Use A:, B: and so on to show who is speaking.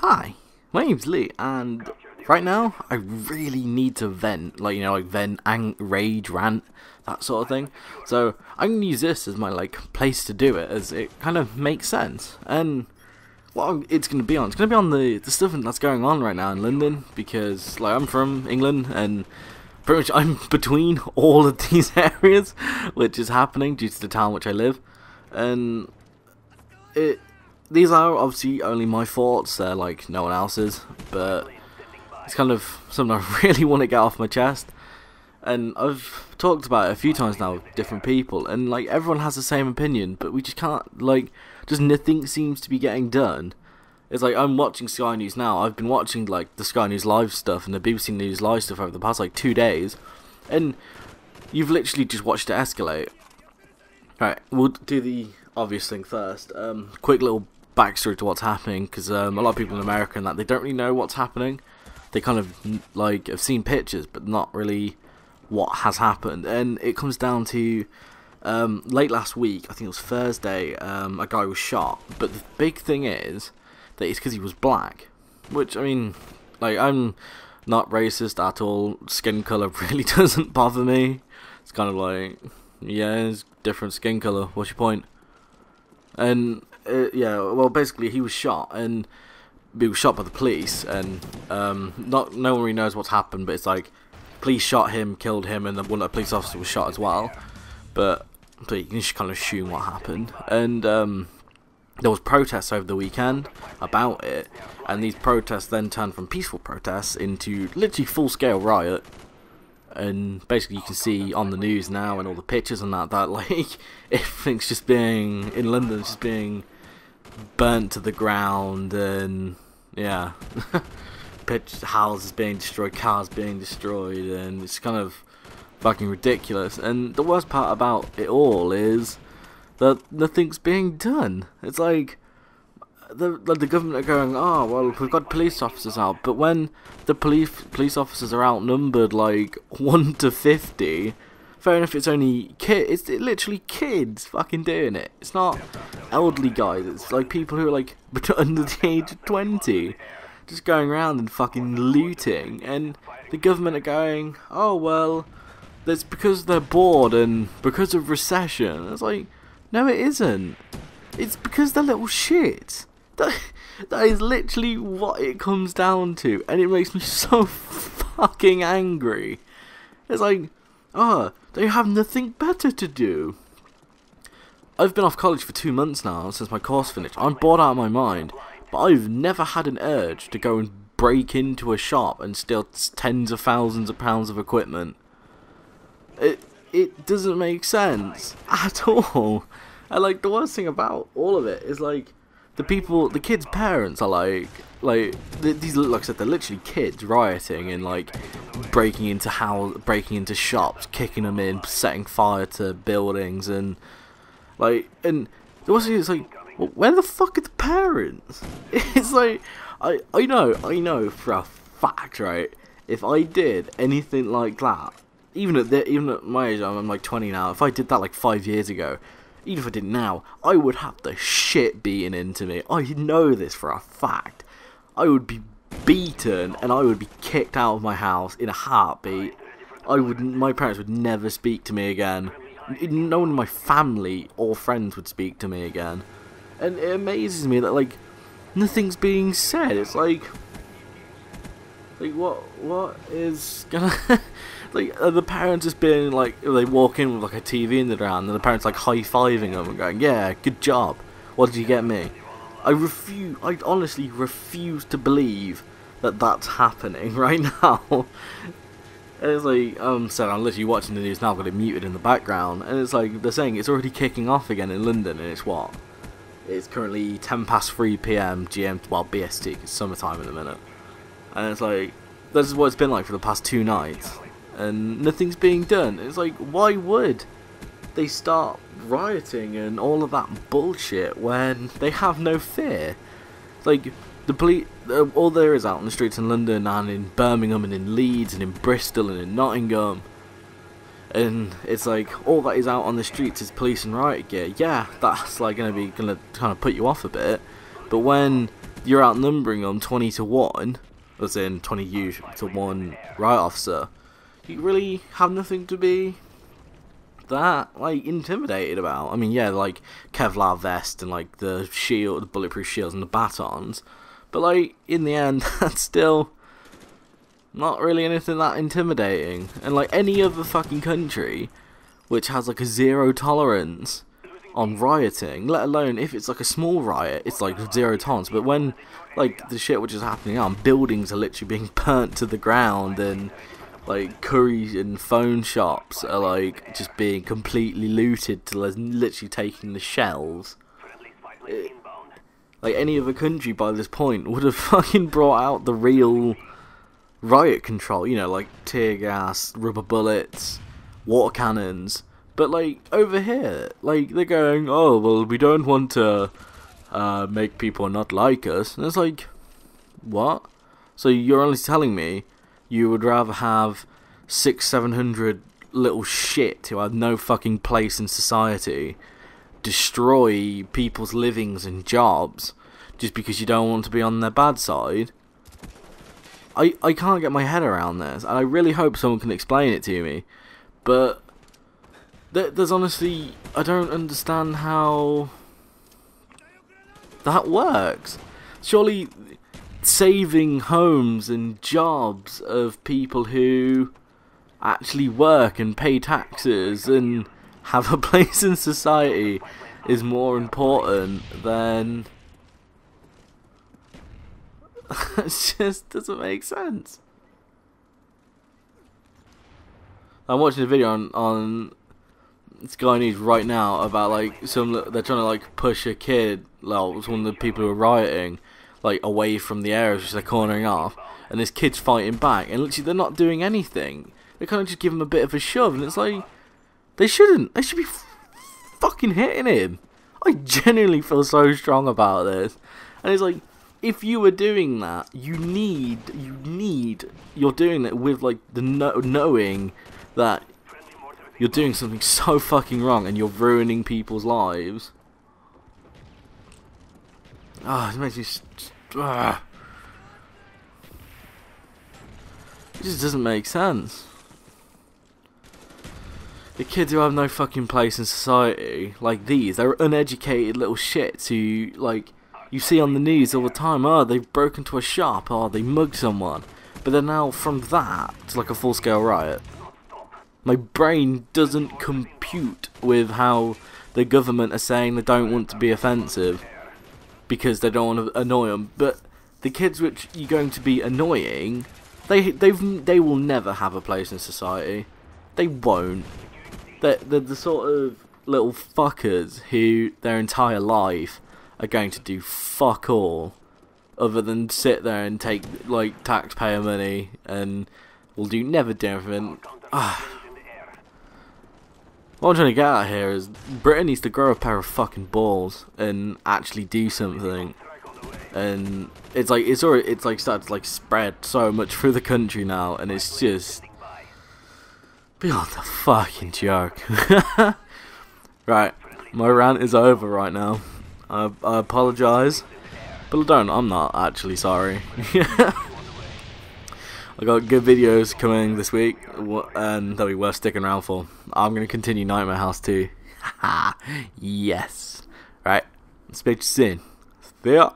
A: Hi, my name's Lee, and right now I really need to vent, like vent, rage, rant, that sort of thing. So I'm gonna use this as my place to do it, as it kind of makes sense. And what it's gonna be on, it's gonna be on the stuff that's going on right now in London, because I'm from England and pretty much I'm between all of these areas, which is happening due to the town which I live, and these are obviously only my thoughts, they're no one else's, but it's kind of something I really want to get off my chest. And I've talked about it a few times now with different people, and everyone has the same opinion, but we just can't, just nothing seems to be getting done. It's I'm watching Sky News now. I've been watching the Sky News Live stuff and the BBC News Live stuff over the past 2 days, and you've literally just watched it escalate. Right, we'll do the obvious thing first. Quick little backstory to what's happening, because a lot of people in America and that, they don't really know what's happening. They kind of have seen pictures, but not really what has happened. And it comes down to late last week, I think it was Thursday, a guy was shot. But the big thing is that it's because he was black, which, I mean, I'm not racist at all. Skin color really doesn't bother me. It's kind of yeah, it's different skin color, what's your point? And yeah, well, basically he was shot, and he was shot by the police, and no one really knows what's happened, but it's police shot him, killed him, and then one of the police officers was shot as well. But you can just kind of assume what happened. And there was protests over the weekend about it, and these protests then turned from peaceful protests into literally full-scale riot. And basically you can see on the news now and all the pictures and that everything's just being, in London, it's just being burnt to the ground, and yeah, houses being destroyed, cars being destroyed, and it's kind of fucking ridiculous. And the worst part about it all is that nothing's being done. It's the government are going, oh well, we've got police officers out, but when the police officers are outnumbered 1 to 50, fair enough, it's only it's literally kids fucking doing it. It's not elderly guys, it's people who are under the age of 20 just going around and fucking looting. And the government are going, oh well, that's because they're bored and because of recession. It's no it isn't, it's because they're little shit. That is literally what it comes down to, and it makes me so fucking angry. It's they have nothing better to do. I've been off college for 2 months now since my course finished. I'm bored out of my mind, but I've never had an urge to go and break into a shop and steal tens of thousands of pounds of equipment. It doesn't make sense at all. And the worst thing about all of it is the kids' parents are these, like I said, they're literally kids rioting and breaking into shops, kicking them in, setting fire to buildings, and and the worst thing is well, where the fuck are the parents? It's I know for a fact, right, if I did anything like that, even at my age, I'm 20 now, if I did that 5 years ago, even if I did now, I would have the shit beaten into me. I know this for a fact. I would be beaten and I would be kicked out of my house in a heartbeat. My parents would never speak to me again. No one in my family or friends would speak to me again. And it amazes me that nothing's being said. It's what is gonna the parents just being they walk in with a TV in their hand, and the parents high-fiving them and going, yeah, good job, what did you get me? I honestly refuse to believe that that's happening right now. And it's so I'm literally watching the news now, I've got it muted in the background, and it's they're saying it's already kicking off again in London, and it's currently 3 PM GMT, well BST, it's summertime in a minute. And it's this is what it's been for the past 2 nights, and nothing's being done. It's why would they start rioting and all of that bullshit when they have no fear? It's the police, all there is out on the streets in London and in Birmingham and in Leeds and in Bristol and in Nottingham, and it's all that is out on the streets is police and riot gear. Yeah, that's gonna kind of put you off a bit, but when you're outnumbering them 20 to 1, as in 20 you to 1 riot officer, you really have nothing to be that, like, intimidated about. I mean, yeah, like, Kevlar vest and, like, the shield, the bulletproof shields and the batons, but, like, in the end, that's still not really anything that intimidating. And, like, any other fucking country which has, like, a zero tolerance on rioting, let alone if it's like a small riot, it's like 0 tolerance. But when like the shit which is happening now, buildings are literally being burnt to the ground, and like curry and phone shops are like just being completely looted till they're literally taking the shelves. Like any other country by this point would have fucking brought out the real riot control, you know, like tear gas, rubber bullets, water cannons. But, like, over here, like, they're going, oh, well, we don't want to make people not like us. And it's like, what? So you're only telling me you would rather have 600-700 little shit who have no fucking place in society destroy people's livings and jobs just because you don't want to be on their bad side? I can't get my head around this, and I really hope someone can explain it to me. But there's honestly, I don't understand how that works. Surely saving homes and jobs of people who actually work and pay taxes and have a place in society is more important than... It just doesn't make sense. I'm watching a video on Sky News right now about like they're trying to like push a kid, like one of the people who are rioting, like away from the areas which they're cornering off, and this kid's fighting back, and literally they're not doing anything. They kind of just give him a bit of a shove, and it's like they shouldn't. They should be fucking hitting him. I genuinely feel so strong about this, and it's like if you were doing that, you're doing it with like the knowing that you're doing something so fucking wrong and you're ruining people's lives. Ah, it makes me... It just doesn't make sense. The kids who have no fucking place in society, like these, they're uneducated little shits who, like, you see on the news all the time, oh, they've broken into a shop, oh, they mugged someone. But then now, from that, to like a full-scale riot. My brain doesn't compute with how the government are saying they don't want to be offensive because they don't want to annoy them. But the kids which you're going to be annoying, they will never have a place in society. They won't. They're the sort of little fuckers who their entire life are going to do fuck all other than sit there and take like taxpayer money and will never do anything. What I'm trying to get at here is Britain needs to grow a pair of fucking balls and actually do something. And it's like started to like spread so much through the country now, and it's just beyond a fucking joke. Right, my rant is over right now. I apologise, but I'm not actually sorry. I got good videos coming this week, and they'll be worth sticking around for. I'm going to continue Nightmare House 2. Yes. Right. Speak to you soon. See ya.